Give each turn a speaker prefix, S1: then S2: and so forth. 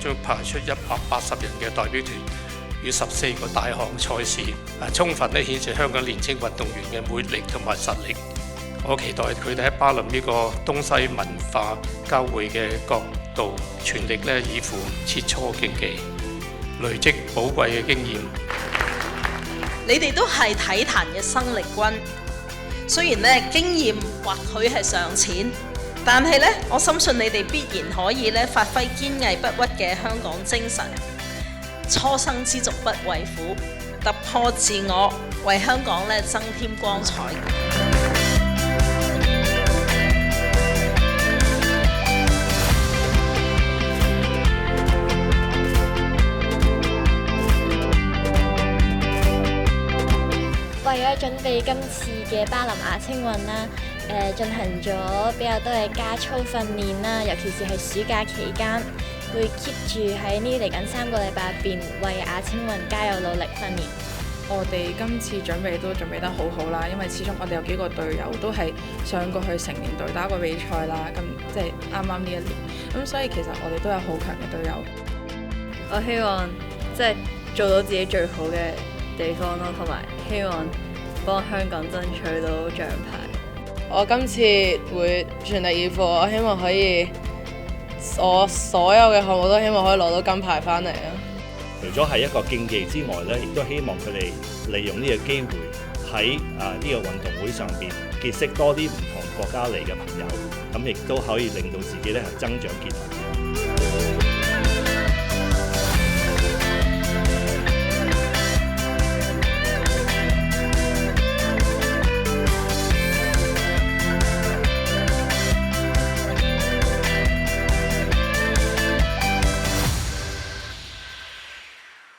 S1: 將派出180人嘅代表團與14個大項賽事，充分顯示香港年輕運動員嘅魅力同埋實力。我期待佢哋喺巴林呢個東西文化交匯嘅角度，全力以赴切磋競技，累積寶貴嘅經驗。
S2: 你哋都係體壇嘅生力軍，雖然經驗或許係尚淺，但係我深信你哋必然可以發揮堅毅不屈嘅香港精神，初生之犢不畏虎，突破自我，為香港增添光彩。
S3: 為咗準備今次嘅巴林亞青運啦，進行咗比較多嘅加操訓練啦，尤其是係暑假期間，會 keep 住喺呢嚟緊3個禮拜入邊為亞青運加油努力訓練。
S4: 我哋今次準備都準備得好好啦，因為始終我哋有幾個隊友都係上過去成年隊打過比賽啦，咁即係啱啱呢一年，咁所以其實我哋都有好強嘅隊友。
S5: 我希望即係做到自己最好嘅地方咯，同埋希望幫香港爭取到獎牌。
S6: 我今次會全力以赴，我希望可以我所有嘅項目都希望可以攞到金牌翻嚟啊！
S7: 除咗係一個競技之外咧，亦都希望佢哋利用呢個機會喺呢個運動會上邊結識多啲唔同國家嚟嘅朋友，咁亦都可以令到自己咧係增長見聞。